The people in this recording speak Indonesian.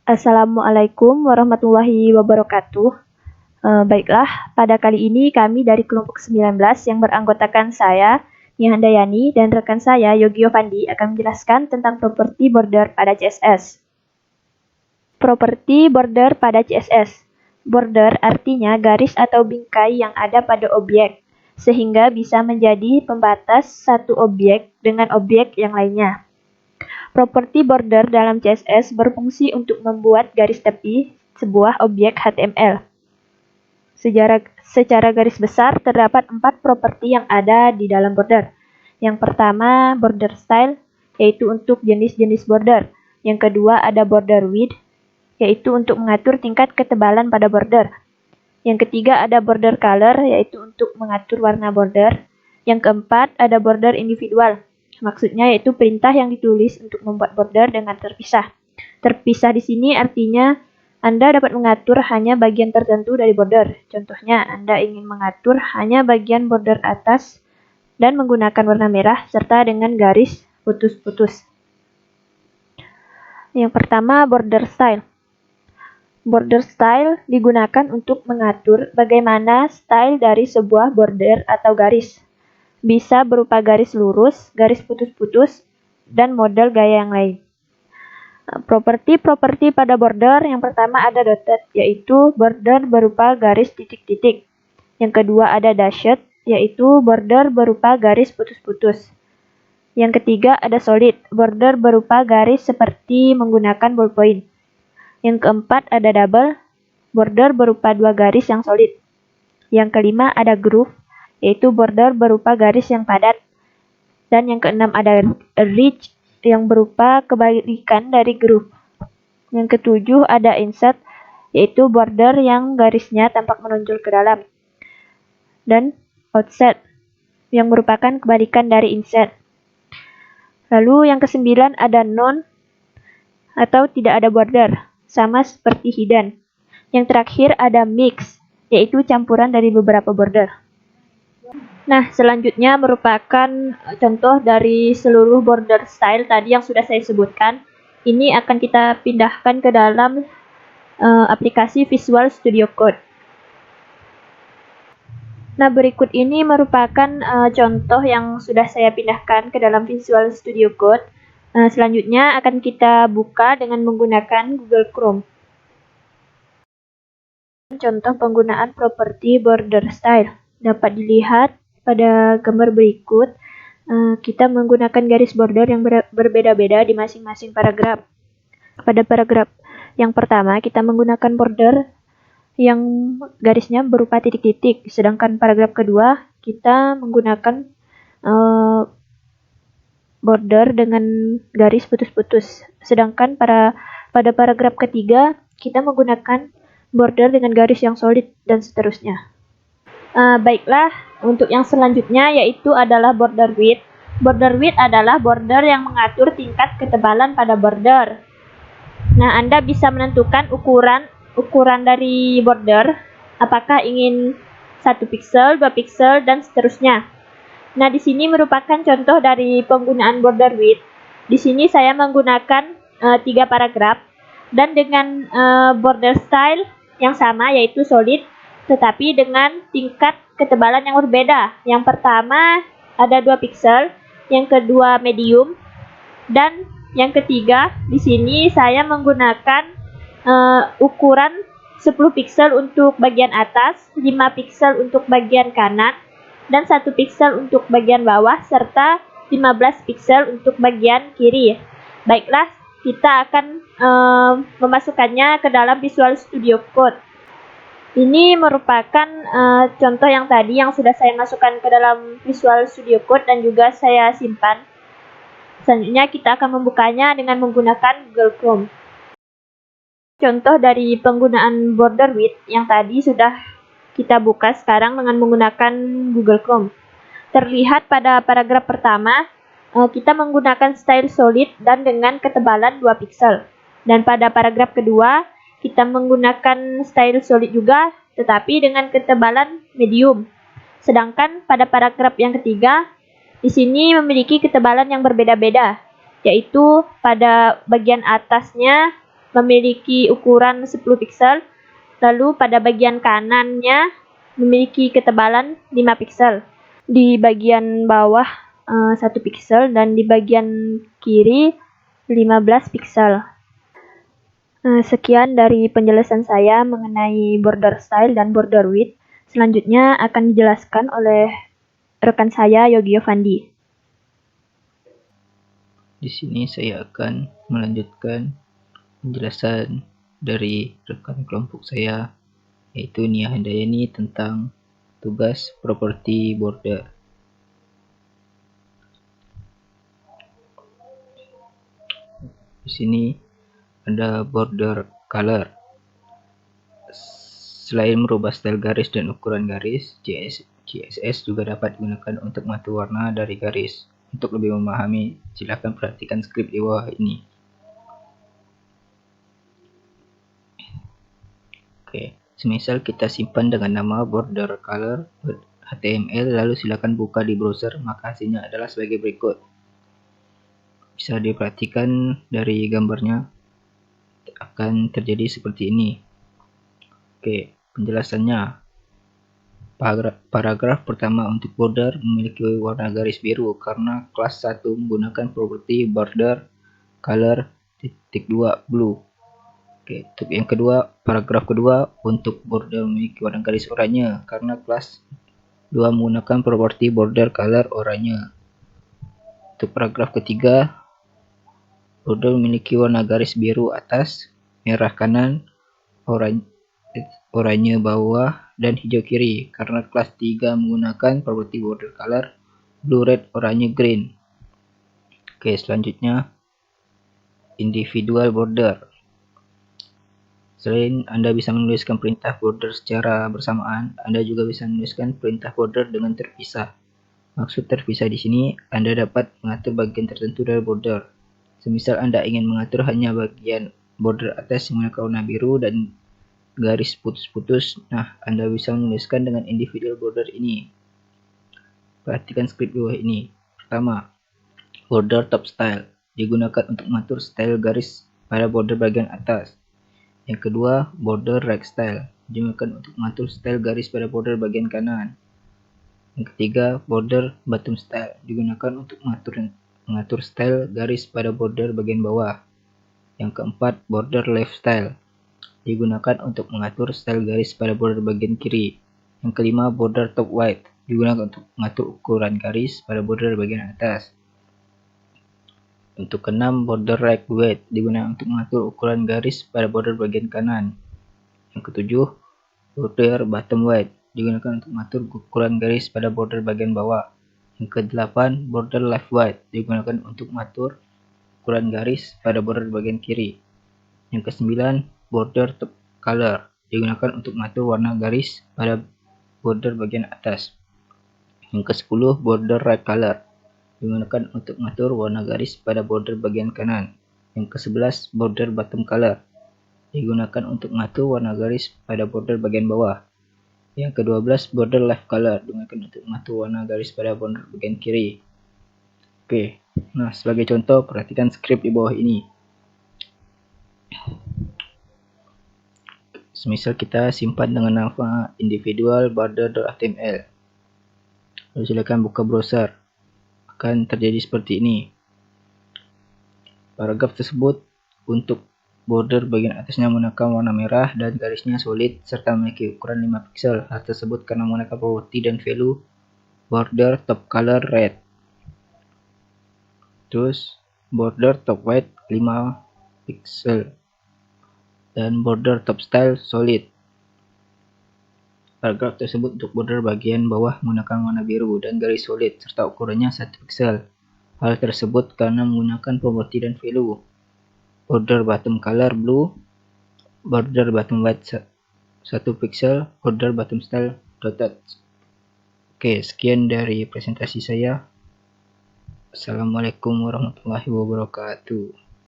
Assalamualaikum warahmatullahi wabarakatuh. Baiklah, pada kali ini kami dari kelompok 19 yang beranggotakan saya, Nia Handayani, dan rekan saya, Yogi Yovandi, akan menjelaskan tentang properti border pada CSS. Properti border pada CSS. Border artinya garis atau bingkai yang ada pada objek, sehingga bisa menjadi pembatas satu objek dengan objek yang lainnya. Properti border dalam CSS berfungsi untuk membuat garis tepi sebuah objek HTML. Secara garis besar, terdapat 4 properti yang ada di dalam border. Yang pertama, border style, yaitu untuk jenis-jenis border. Yang kedua, ada border width, yaitu untuk mengatur tingkat ketebalan pada border. Yang ketiga, ada border color, yaitu untuk mengatur warna border. Yang keempat, ada border individual. Maksudnya yaitu perintah yang ditulis untuk membuat border dengan terpisah. Terpisah di sini artinya Anda dapat mengatur hanya bagian tertentu dari border. Contohnya, Anda ingin mengatur hanya bagian border atas dan menggunakan warna merah serta dengan garis putus-putus. Yang pertama, border style. Border style digunakan untuk mengatur bagaimana style dari sebuah border atau garis. Bisa berupa garis lurus, garis putus-putus, dan model gaya yang lain. Properti-properti pada border yang pertama ada dotted, yaitu border berupa garis titik-titik. Yang kedua ada dashed, yaitu border berupa garis putus-putus. Yang ketiga ada solid, border berupa garis seperti menggunakan ballpoint. Yang keempat ada double, border berupa dua garis yang solid. Yang kelima ada groove, yaitu border berupa garis yang padat. Dan yang keenam ada ridge, yang berupa kebalikan dari groove. Yang ketujuh ada inset, yaitu border yang garisnya tampak menonjol ke dalam. Dan offset, yang merupakan kebalikan dari inset. Lalu yang kesembilan ada none, atau tidak ada border, sama seperti hidden. Yang terakhir ada mix, yaitu campuran dari beberapa border. Nah, selanjutnya merupakan contoh dari seluruh border style tadi yang sudah saya sebutkan. Ini akan kita pindahkan ke dalam aplikasi Visual Studio Code. Nah, berikut ini merupakan contoh yang sudah saya pindahkan ke dalam Visual Studio Code. Selanjutnya akan kita buka dengan menggunakan Google Chrome. Contoh penggunaan properti border style dapat dilihat pada gambar berikut. Kita menggunakan garis border yang berbeda-beda di masing-masing paragraf. Pada paragraf yang pertama, kita menggunakan border yang garisnya berupa titik-titik. Sedangkan paragraf kedua, kita menggunakan border dengan garis putus-putus. Sedangkan pada paragraf ketiga, kita menggunakan border dengan garis yang solid dan seterusnya. Baiklah, untuk yang selanjutnya yaitu adalah border width. Border width adalah border yang mengatur tingkat ketebalan pada border. Nah, Anda bisa menentukan ukuran dari border, apakah ingin 1 pixel, 2 pixel, dan seterusnya. Nah, di sini merupakan contoh dari penggunaan border width. Di sini saya menggunakan 3 paragraf dan dengan border style yang sama yaitu solid, tetapi dengan tingkat ketebalan yang berbeda. Yang pertama ada 2 pixel, yang kedua medium, dan yang ketiga di sini saya menggunakan ukuran 10 pixel untuk bagian atas, 5 pixel untuk bagian kanan, dan 1 pixel untuk bagian bawah, serta 15 pixel untuk bagian kiri. Baiklah, kita akan memasukkannya ke dalam Visual Studio Code. Ini merupakan contoh yang tadi yang sudah saya masukkan ke dalam Visual Studio Code dan juga saya simpan. Selanjutnya kita akan membukanya dengan menggunakan Google Chrome. Contoh dari penggunaan border width yang tadi sudah kita buka sekarang dengan menggunakan Google Chrome. Terlihat pada paragraf pertama, kita menggunakan style solid dan dengan ketebalan 2 pixel. Dan pada paragraf kedua, kita menggunakan style solid juga, tetapi dengan ketebalan medium. Sedangkan pada paragraf yang ketiga, di sini memiliki ketebalan yang berbeda-beda, yaitu pada bagian atasnya memiliki ukuran 10 piksel, lalu pada bagian kanannya memiliki ketebalan 5 piksel. Di bagian bawah 1 piksel dan di bagian kiri 15 piksel. Sekian dari penjelasan saya mengenai border style dan border width. Selanjutnya akan dijelaskan oleh rekan saya Yogi Yovandi. Di sini saya akan melanjutkan penjelasan dari rekan kelompok saya, yaitu Nia Handayani, tentang tugas properti border. Di sini ada border color. Selain merubah style garis dan ukuran garis, CSS juga dapat digunakan untuk mengatur warna dari garis. Untuk lebih memahami, silakan perhatikan skrip di bawah ini. Oke, semisal kita simpan dengan nama border color HTML, lalu silakan buka di browser, maka hasilnya adalah sebagai berikut. Bisa diperhatikan dari gambarnya akan terjadi seperti ini. Oke, penjelasannya. Paragraf pertama untuk border memiliki warna garis biru karena kelas 1 menggunakan properti border color -2 blue. Oke, untuk yang kedua, paragraf kedua untuk border memiliki warna garis oranye karena kelas 2 menggunakan properti border color oranye. Untuk paragraf ketiga, border memiliki warna garis biru atas, merah kanan, oranye bawah, dan hijau kiri karena kelas 3 menggunakan properti border color blue, red, oranye, green. Oke, selanjutnya individual border. Selain Anda bisa menuliskan perintah border secara bersamaan, Anda juga bisa menuliskan perintah border dengan terpisah. Maksud terpisah di sini, Anda dapat mengatur bagian tertentu dari border. Semisal Anda ingin mengatur hanya bagian border atas yang menggunakan warna biru dan garis putus-putus, nah Anda bisa menuliskan dengan individual border ini. Perhatikan skrip di bawah ini. Pertama, border top style digunakan untuk mengatur style garis pada border bagian atas. Yang kedua, border right style digunakan untuk mengatur style garis pada border bagian kanan. Yang ketiga, border bottom style digunakan untuk mengatur style garis pada border bagian bawah. Yang keempat, border left style digunakan untuk mengatur style garis pada border bagian kiri. Yang kelima, border top width digunakan untuk mengatur ukuran garis pada border bagian atas. Untuk keenam, border right width digunakan untuk mengatur ukuran garis pada border bagian kanan. Yang ketujuh, border bottom width digunakan untuk mengatur ukuran garis pada border bagian bawah. Yang kedelapan, border left width digunakan untuk mengatur ukuran garis pada border bagian kiri. Yang kesembilan, border top color digunakan untuk mengatur warna garis pada border bagian atas. Yang ke-10, border right color digunakan untuk mengatur warna garis pada border bagian kanan. Yang ke-11, border bottom color digunakan untuk mengatur warna garis pada border bagian bawah. Yang ke-12, border left color digunakan untuk mengatur warna garis pada border bagian kiri. Oke, nah sebagai contoh perhatikan skrip di bawah ini. Semisal kita simpan dengan nama individual border.html. Lalu silakan buka browser. Akan terjadi seperti ini. Paragraf tersebut untuk border bagian atasnya menggunakan warna merah dan garisnya solid serta memiliki ukuran 5 piksel. Hal tersebut karena menggunakan properti dan value border top color red. Terus border top white 5 piksel. Dan border top style solid. Paragraf tersebut untuk border bagian bawah menggunakan warna biru dan garis solid serta ukurannya 1 piksel. Hal tersebut karena menggunakan properti dan value border bottom color blue, border bottom white 1 piksel, border bottom style dotted. Oke, sekian dari presentasi saya. Assalamualaikum warahmatullahi wabarakatuh.